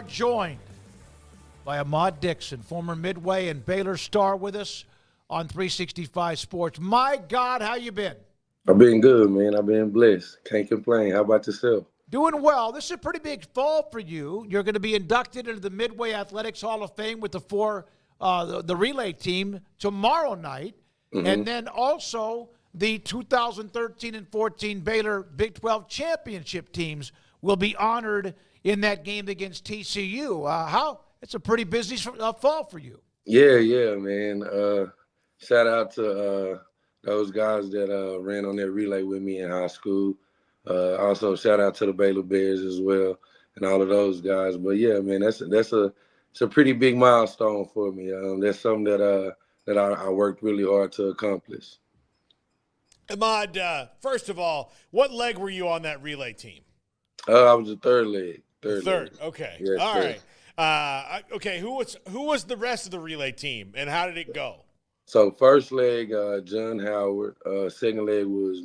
are joined by Ahmad Dixon, former Midway and Baylor star, with us on 365 Sports. My God, how you been? I've been good, man. I've been blessed. Can't complain. How about yourself? Doing well. This is a pretty big fall for you. You're going to be inducted into the Midway Athletics Hall of Fame with the relay team tomorrow night. Mm-hmm. And then also the 2013 and 14 Baylor Big 12 championship teams will be honored in that game against TCU. It's a pretty busy fall for you. Yeah, man. Shout out to those guys that ran on that relay with me in high school. Also, shout out to the Baylor Bears as well and all of those guys. But yeah, man, it's a pretty big milestone for me. That's something that I worked really hard to accomplish. Ahmad, first of all, what leg were you on that relay team? I was the third leg. Third. Okay. Yes, all sir. right. Okay. Who was the rest of the relay team, and how did it go? So first leg, John Howard. Second leg was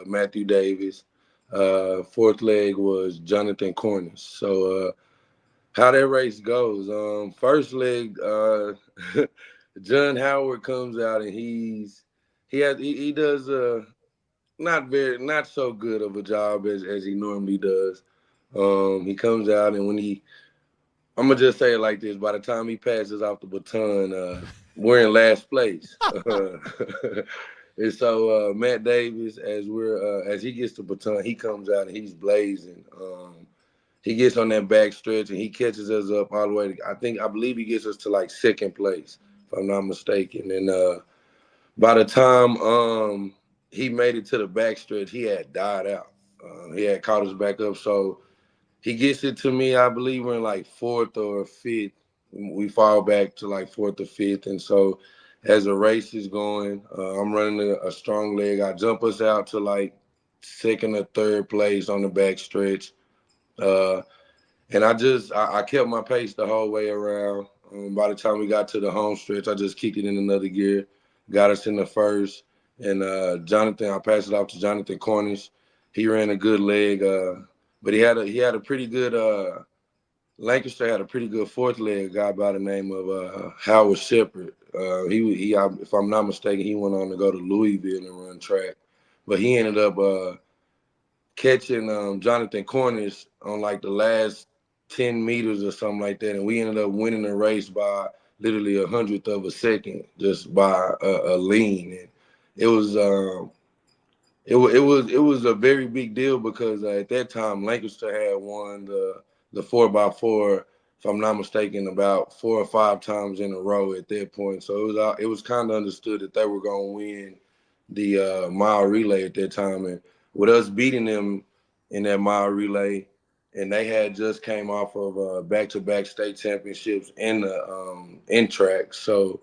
Matthew Davis. Fourth leg was Jonathan Cornish. So how that race goes? First leg, John Howard comes out and he does not so good of a job as he normally does. He comes out and I'm gonna just say it like this: by the time he passes off the baton, we're in last place. And so Matt Davis, as he gets the baton, he comes out and he's blazing. He gets on that back stretch and he catches us up all the way I believe he gets us to like second place, if I'm not mistaken. And by the time he made it to the back stretch, he had died out. He had caught us back up. So he gets it to me, I believe we're in like fourth or fifth. We fall back to like fourth or fifth. And so as the race is going, I'm running a strong leg. I jump us out to like second or third place on the back stretch. And I kept my pace the whole way around. By the time we got to the home stretch, I just kicked it in another gear, got us in the first. And I passed it off to Jonathan Cornish. He ran a good leg. But he had a pretty good Lancaster had a pretty good fourth leg, a guy by the name of Howard Shepard. If I'm not mistaken, he went on to go to Louisville and run track. But he ended up catching Jonathan Cornish on like the last 10 meters or something like that, and we ended up winning the race by literally 100th of a second, just by a lean. And it was a very big deal because at that time Lancaster had won the 4x4, if I'm not mistaken, about 4 or 5 times in a row at that point. So it was kind of understood that they were going to win the mile relay at that time. And with us beating them in that mile relay, and they had just came off of back-to-back state championships in track. So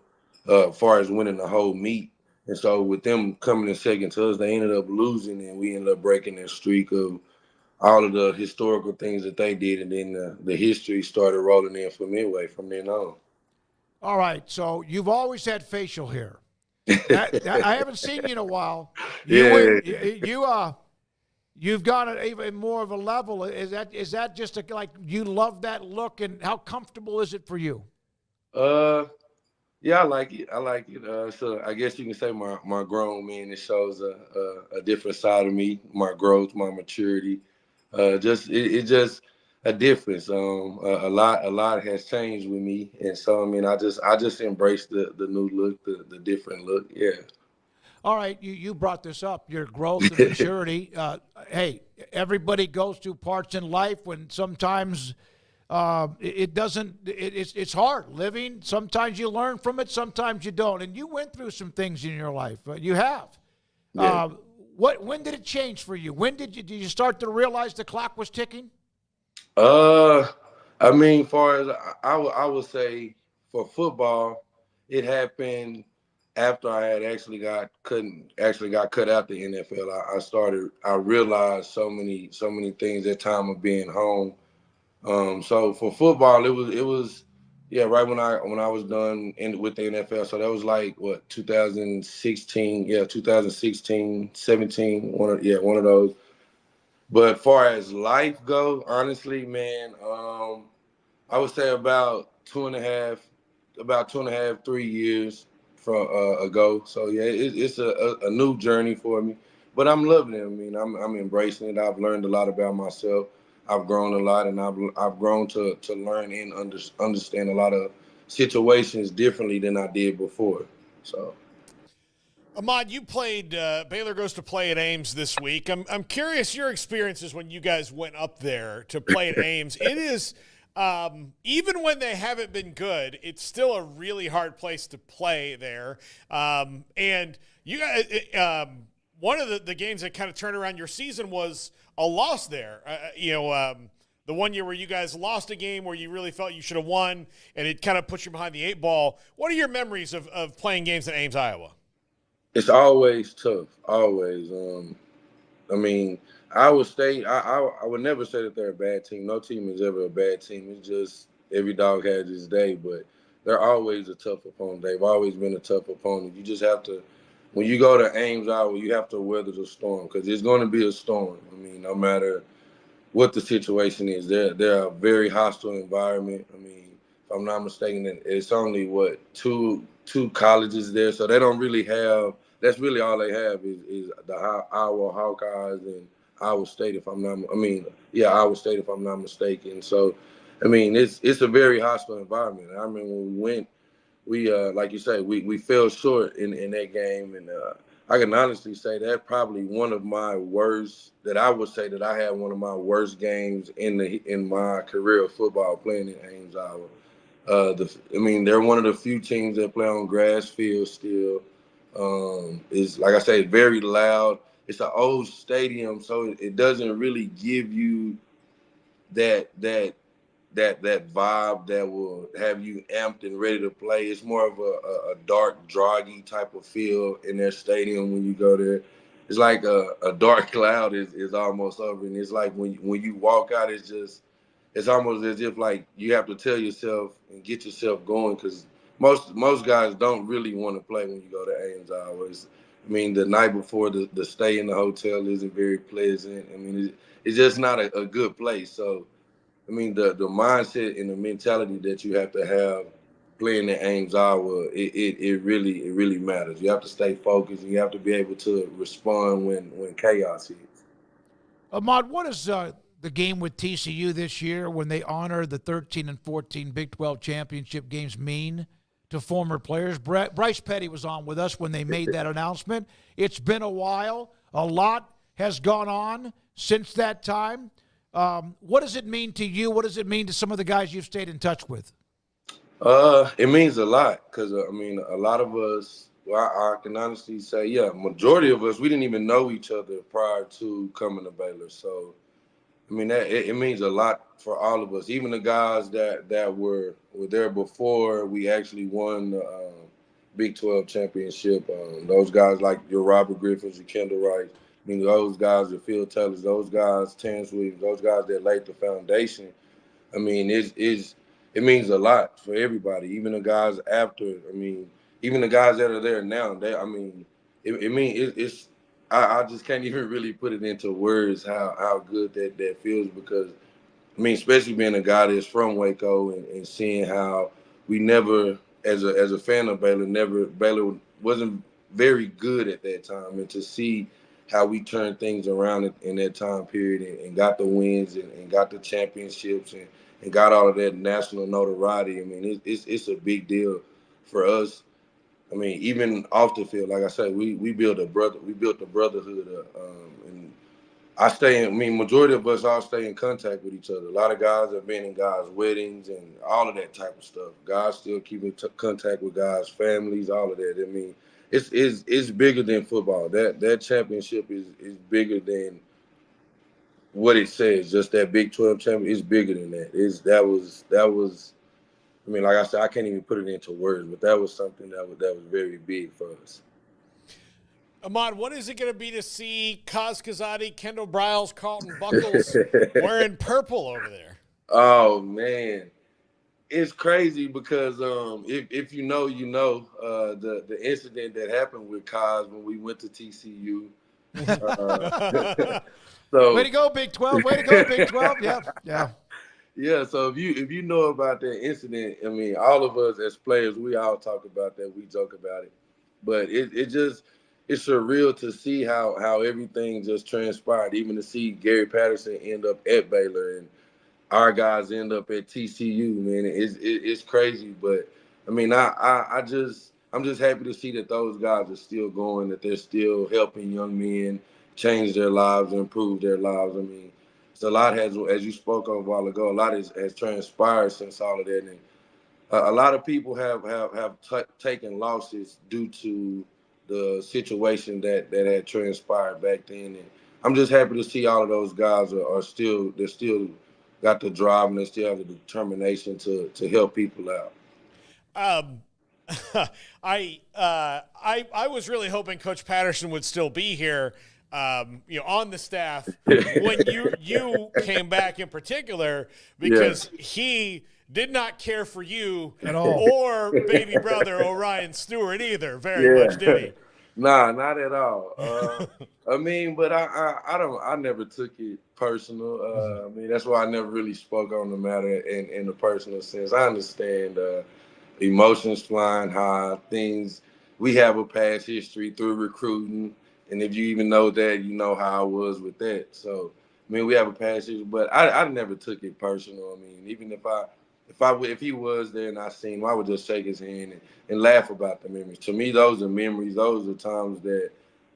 as far as winning the whole meet. And so with them coming in second to us, they ended up losing, and we ended up breaking their streak of all of the historical things that they did. And then the history started rolling in for Midway from then on. All right, so you've always had facial hair. I haven't seen you in a while. You've got it even more of a level. Is that just like you love that look, and how comfortable is it for you? Yeah, I like it. So I guess you can say my grown man. It shows a different side of me, my growth, my maturity. It's just a difference. A lot has changed with me, and so I mean, I just embrace the new look, the different look. Yeah. All right, you brought this up, your growth and maturity. Hey, everybody goes through parts in life when sometimes it's hard living. Sometimes you learn from it, sometimes you don't. And you went through some things in your life. You have. Yeah. When did it change for you? When did you start to realize the clock was ticking? I mean, far as I would say for football, it happened after I had actually got cut out the NFL. I realized so many things at time of being home. So for football, it was right when I was done with the NFL. So that was like 2016, 2016, 17, one of those. But far as life go, honestly, man, I would say about 2.5, 3 years from ago. So yeah, it's a new journey for me, but I'm loving it. I mean, I'm embracing it. I've learned a lot about myself. I've grown a lot, and I've grown to learn and understand a lot of situations differently than I did before. So. Ahmad, you played. Baylor goes to play at Ames this week. I'm curious your experiences when you guys went up there to play at Ames. It is even when they haven't been good, it's still a really hard place to play there. And you guys, one of the games that kind of turned around your season was a loss there. The one year where you guys lost a game where you really felt you should have won, and it kind of put you behind the eight ball. What are your memories of playing games at Ames, Iowa? It's always tough, always. I mean, I would say I would never say that they're a bad team. No team is ever a bad team. It's just every dog has its day, but they're always a tough opponent. They've always been a tough opponent. You just have to, when you go to Ames, Iowa, you have to weather the storm because it's going to be a storm. I mean, no matter what the situation is, they're a very hostile environment. I mean, if I'm not mistaken, it's only two colleges there, so they don't really have. That's really all they have is the Iowa Hawkeyes and Iowa State. If I'm not, I mean, yeah, Iowa State. If I'm not mistaken. So, I mean, it's a very hostile environment. I mean, when we went, we like you say, we fell short in that game, and I can honestly say that probably one of my worst. That I would say that I had one of my worst games in my career of football playing in Ames, Iowa. I mean, they're one of the few teams that play on grass fields still. Is like I say, very loud. It's an old stadium, so it doesn't really give you that vibe that will have you amped and ready to play. It's more of a dark, droggy type of feel in their stadium when you go there. It's like a dark cloud is almost over, and it's like when you walk out, it's almost as if like you have to tell yourself and get yourself going because most guys don't really want to play when you go to Ames always. I mean, the night before the stay in the hotel isn't very pleasant. I mean, it's just not a good place. So, I mean, the mindset and the mentality that you have to have playing at Ames, Iowa, it really matters. You have to stay focused and you have to be able to respond when chaos hits. Ahmad, what is the game with TCU this year when they honor the 13 and 14 Big 12 championship games mean to former players? Bryce Petty was on with us when they made that announcement. It's been a while. A lot has gone on since that time. What does it mean to you? What does it mean to some of the guys you've stayed in touch with? It means a lot because I mean, a lot of us. Well, I can honestly say, yeah, majority of us we didn't even know each other prior to coming to Baylor. So, I mean, it means a lot for all of us. Even the guys that were there before we actually won the Big 12 championship. Those guys like your Robert Griffins, your Kendall Wright. I mean, those guys, your Phil Taylors, those guys, Terrence Williams, those guys that laid the foundation. I mean, it means a lot for everybody. Even the guys after. I mean, even the guys that are there now. I mean, it's. I just can't even really put it into words how good that feels because I mean, especially being a guy that's from Waco and seeing how we never, as a fan of Baylor wasn't very good at that time, and to see how we turned things around in that time period and got the wins and got the championships and got all of that national notoriety. I mean, it's a big deal for us. I mean, even off the field, like I said, we built the brotherhood, and I mean, majority of us all stay in contact with each other. A lot of guys have been in guys' weddings and all of that type of stuff. Guys still keep in contact with guys' families, all of that. I mean, it's bigger than football. That championship is bigger than what it says. Just that Big 12 champion is bigger than that. That was. I mean, like I said, I can't even put it into words, but that was something that was very big for us. Ahmad, what is it going to be to see Kaz Kazadi, Kendall Briles, Carlton Buckles wearing purple over there? Oh man, it's crazy because if you know, the incident that happened with Kaz when we went to TCU. Way to go, Big 12. Way to go, Big 12. Yeah, yeah. Yeah, so if you know about that incident, I mean, all of us as players, we all talk about that, we joke about it, but it just it's surreal to see how everything just transpired. Even to see Gary Patterson end up at Baylor and our guys end up at TCU, man, it's crazy. But I mean, I'm just happy to see that those guys are still going, that they're still helping young men change their lives, improve their lives. I mean, so a lot has, as you spoke of a while ago, a lot has transpired since all of that, and a lot of people have taken losses due to the situation that had transpired back then. And I'm just happy to see all of those guys are still they're still got the drive and they still have the determination to help people out. Um, I was really hoping Coach Patterson would still be here, on the staff when you came back in particular, because he did not care for you At all. or baby brother Orion Stewart either very Yeah. much, did he? Nah, not at all. I mean, but I never took it personal. I mean, that's why I never really spoke on the matter in the personal sense. I understand emotions flying high, things. We have a past history through recruiting, and if you even know that, you know how I was with that. So, I mean, we have a past history, but I never took it personal. I mean, even if he was there and I seen him, I would just shake his hand and laugh about the memories. To me, those are memories. Those are times that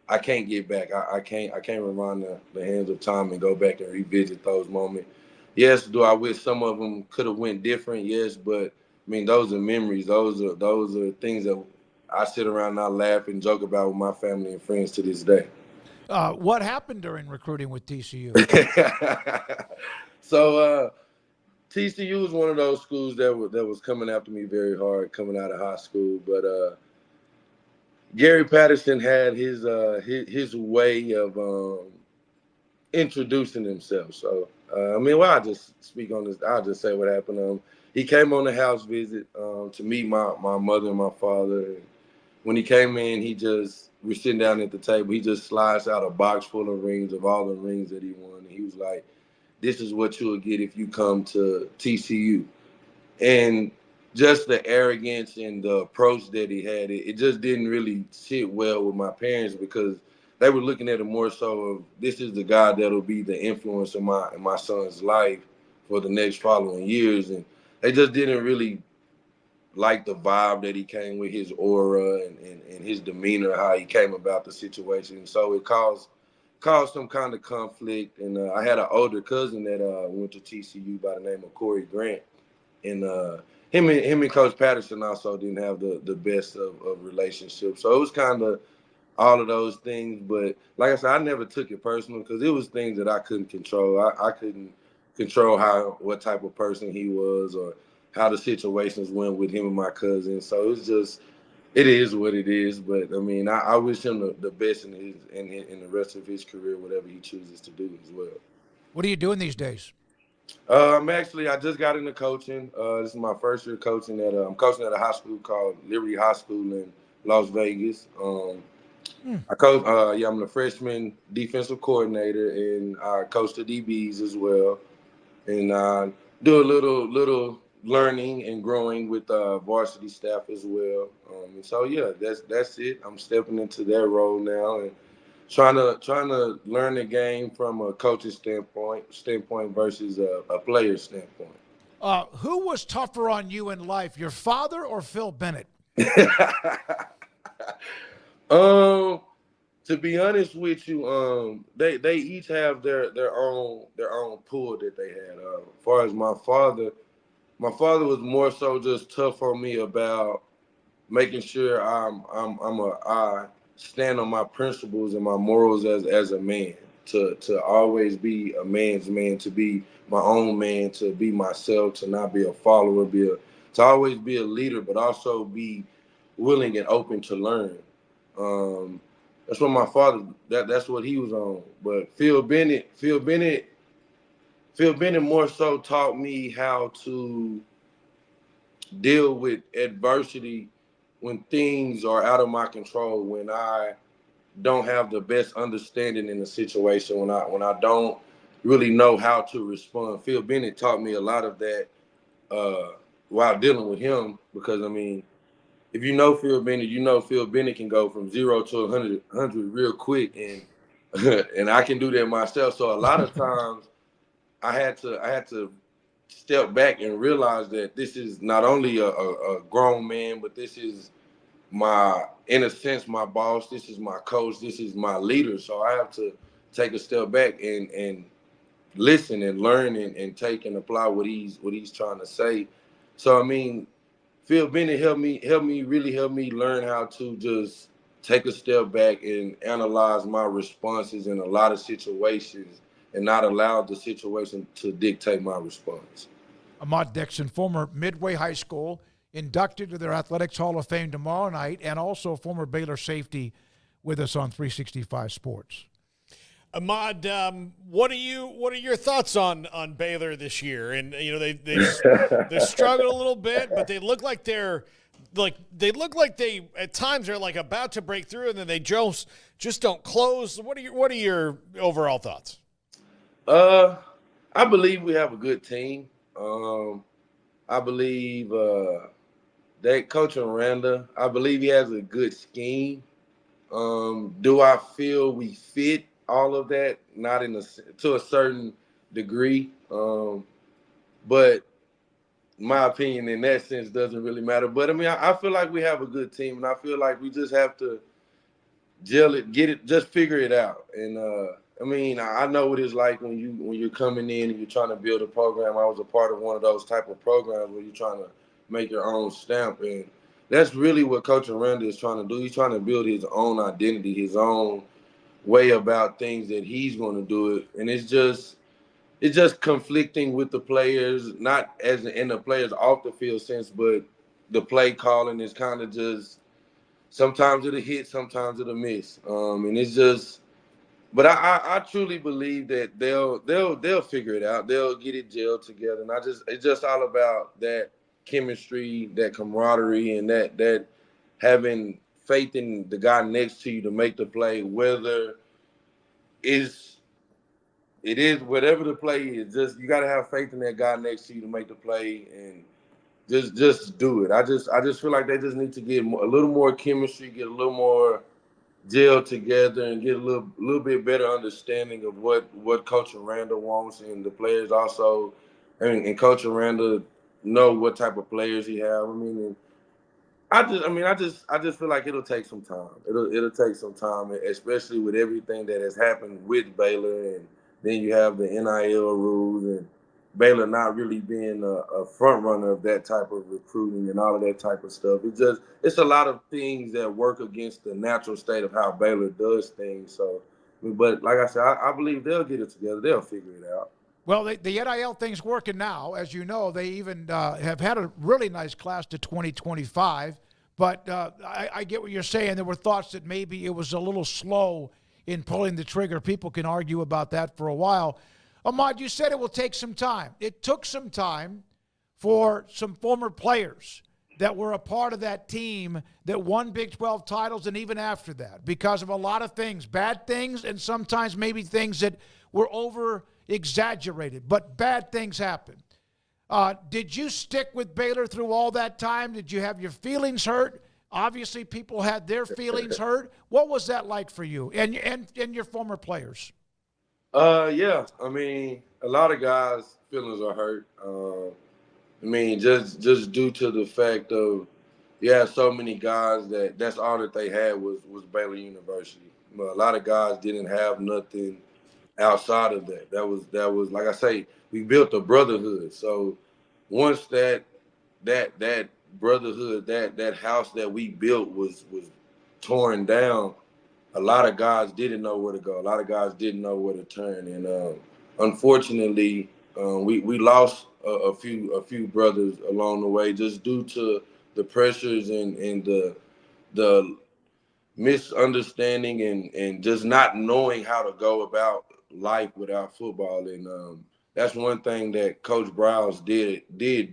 I can't get back. I can't rewind the hands of time and go back and revisit those moments. Yes, do I wish some of them could have went different? Yes, but I mean, those are memories. Those are things that I sit around and I laugh and joke about with my family and friends to this day. What happened during recruiting with TCU? So TCU was one of those schools that was coming after me very hard coming out of high school, but Gary Patterson had his way of introducing himself. So I mean, well, I'll just speak on this. I'll just say what happened. He came on the house visit to meet my mother and my father. And when he came in, we're sitting down at the table. He just slides out a box full of rings of all the rings that he won. And he was like, "This is what you'll get if you come to TCU." And just the arrogance and the approach that he had, it just didn't really sit well with my parents because they were looking at it more so of this is the guy that'll be the influence in my son's life for the next following years, and they just didn't really like the vibe that he came with, his aura and his demeanor, how he came about the situation. So it caused some kind of conflict, and I had an older cousin that went to TCU by the name of Corey Grant, and him and Coach Patterson also didn't have the best of relationships. So it was kind of all of those things. But like I said, I never took it personal because it was things that I couldn't control. I couldn't control what type of person he was or how the situations went with him and my cousin. So it is what it is. But I mean, I wish him the best in the rest of his career, whatever he chooses to do as well. What are you doing these days? I just got into coaching. This is my first year coaching I'm coaching at a high school called Liberty High School in Las Vegas. I coach. I'm the freshman defensive coordinator, and I coach the DBs as well. And do a little learning and growing with varsity staff as well. And so yeah, that's it. I'm stepping into that role now and trying to learn the game from a coach's standpoint versus a player's standpoint. Who was tougher on you in life, your father or Phil Bennett? um, to be honest with you, they each have their own pull that they had. As far as my father was more so just tough on me about making sure I stand on my principles and my morals as a man. To always be a man's man, to be my own man, to be myself, to not be a follower, to always be a leader, but also be willing and open to learn. That's what my father. That's what he was on. But Phil Bennett more so taught me how to deal with adversity when things are out of my control, when I don't have the best understanding in the situation, when I don't really know how to respond. Phil Bennett taught me a lot of that while dealing with him because, I mean, if you know Phil Bennett, you know Phil Bennett can go from 0 to 100 real quick, and and I can do that myself. So a lot of times I had to step back and realize that this is not only a grown man, but this is in a sense, my boss. This is my coach. This is my leader. So I have to take a step back and listen and learn and take and apply what he's trying to say. So I mean, Phil Bennett really help me learn how to just take a step back and analyze my responses in a lot of situations and not allow the situation to dictate my response. Ahmad Dixon, former Midway High School, inducted to their Athletics Hall of Fame tomorrow night, and also former Baylor Safety with us on 365 Sports. Ahmad, what are your thoughts on Baylor this year? And you know they struggled a little bit, but they look like they at times are like about to break through, and then they just don't close. What are your overall thoughts? I believe we have a good team. I believe that Coach Aranda, I believe he has a good scheme. Do I feel we fit all of that? Not to a certain degree. But my opinion in that sense doesn't really matter. But I mean, I feel like we have a good team, and I feel like we just have to gel it, get it, just figure it out. And I mean, I know what it's like when you're coming in and you're trying to build a program. I was a part of one of those type of programs where you're trying to make your own stamp, and that's really what Coach Aranda is trying to do. He's trying to build his own identity, his own way about things that he's going to do it, and it's just conflicting with the players, not as in the players off the field sense, but the play calling is kind of just sometimes it'll hit, sometimes it'll miss, and it's just. But I truly believe that they'll figure it out. They'll get it gelled together, and it's just all about that chemistry, that camaraderie, and that having faith in the guy next to you to make the play, whether it is whatever the play is. Just you got to have faith in that guy next to you to make the play, and just do it. I just feel like they just need to get a little more chemistry, get a little more gel together, and get a little bit better understanding of what Coach Aranda wants, and the players also, and Coach Aranda know what type of players he have. I mean, and I just feel like it'll take some time. It'll take some time, especially with everything that has happened with Baylor, and then you have the NIL rules, and Baylor not really being a front runner of that type of recruiting and all of that type of stuff. It's a lot of things that work against the natural state of how Baylor does things. So, but like I said, I believe they'll get it together. They'll figure it out. Well, the NIL thing's working now. As you know, they even have had a really nice class to 2025. But I get what you're saying. There were thoughts that maybe it was a little slow in pulling the trigger. People can argue about that for a while. Ahmad, you said it will take some time. It took some time for some former players that were a part of that team that won Big 12 titles, and even after that, because of a lot of things, bad things, and sometimes maybe things that were over-exaggerated, but bad things happen. Did you stick with Baylor through all that time? Did you have your feelings hurt? Obviously, people had their feelings hurt. What was that like for you and your former players? Yeah. I mean, a lot of guys' feelings are hurt. I mean, just due to the fact of you have so many guys that's all that they had was Baylor University. But a lot of guys didn't have nothing outside of that. That was like I say, we built a brotherhood. So once that brotherhood, that house that we built was torn down, a lot of guys didn't know where to go. A lot of guys didn't know where to turn, and unfortunately, we lost a few brothers along the way just due to the pressures and the misunderstanding and just not knowing how to go about life without football. And that's one thing that Coach Browse did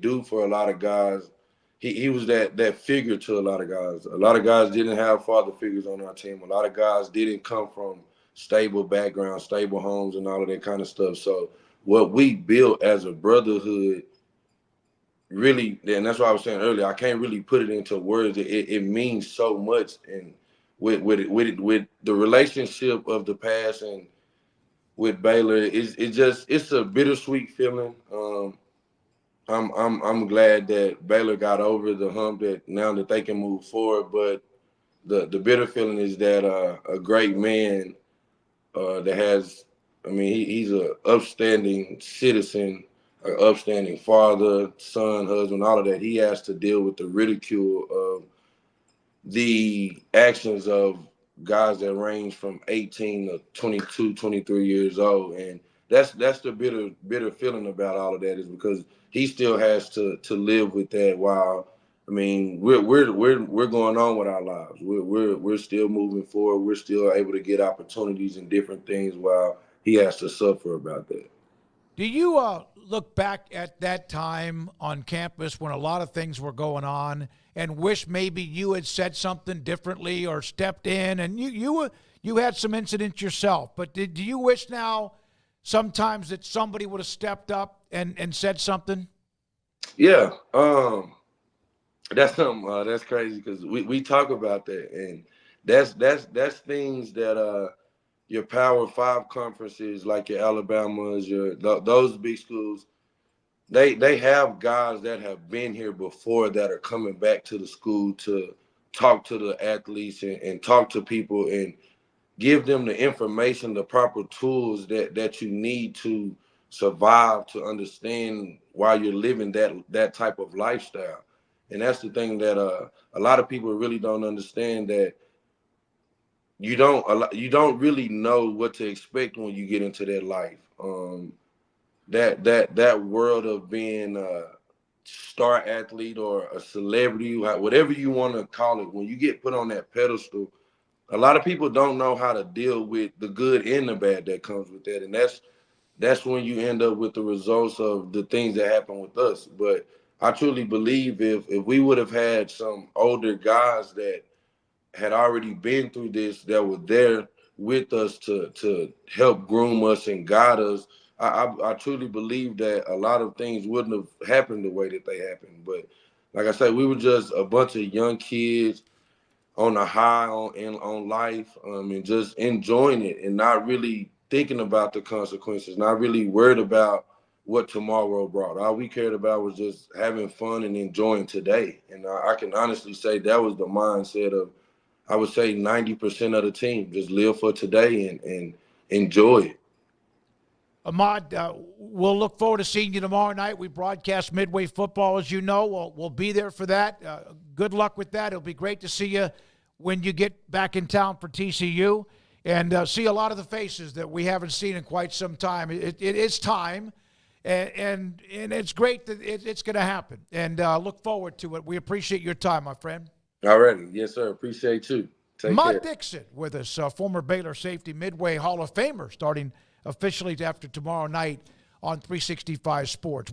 do for a lot of guys. He was that figure to a lot of guys. A lot of guys didn't have father figures on our team. A lot of guys didn't come from stable background, stable homes, and all of that kind of stuff. So what we built as a brotherhood really, and that's what I was saying earlier, I can't really put it into words. It means so much, and with the relationship of the past and with Baylor, it's a bittersweet feeling. I'm glad that Baylor got over the hump, that now that they can move forward. But the bitter feeling is that a great man that has, I mean, he's a upstanding citizen, an upstanding father, son, husband, all of that. He has to deal with the ridicule of the actions of guys that range from 18 to 22, 23 years old. And that's the bitter feeling about all of that, is because he still has to live with that while, I mean, we're going on with our lives. We're still moving forward. We're still able to get opportunities and different things while he has to suffer about that. Do you look back at that time on campus when a lot of things were going on and wish maybe you had said something differently or stepped in? And you had some incidents yourself, but do you wish now sometimes that somebody would have stepped up and said something? Yeah, that's something that's crazy, because we talk about that, and that's things that your Power Five conferences, like your Alabamas, those big schools, they have guys that have been here before that are coming back to the school to talk to the athletes and talk to people and give them the information, the proper tools that you need to survive, to understand why you're living that type of lifestyle. And that's the thing that a lot of people really don't understand, that you don't really know what to expect when you get into that life. That world of being a star athlete or a celebrity, whatever you want to call it, when you get put on that pedestal, a lot of people don't know how to deal with the good and the bad that comes with that. And that's when you end up with the results of the things that happen with us. But I truly believe if we would have had some older guys that had already been through this, that were there with us to help groom us and guide us, I truly believe that a lot of things wouldn't have happened the way that they happened. But like I said, we were just a bunch of young kids on a high on life, and just enjoying it and not really thinking about the consequences, not really worried about what tomorrow brought. All we cared about was just having fun and enjoying today. And I can honestly say that was the mindset of, I would say, 90% of the team. Just live for today and enjoy it. Ahmad, we'll look forward to seeing you tomorrow night. We broadcast Midway football, as you know. We'll be there for that. Good luck with that. It'll be great to see you when you get back in town for TCU, and see a lot of the faces that we haven't seen in quite some time. It is time, and it's great that it's going to happen. And look forward to it. We appreciate your time, my friend. All righty. Yes, sir. Appreciate you. Take care. Ahmad Dixon with us, former Baylor Safety, Midway Hall of Famer, starting officially after tomorrow night on 365 Sports.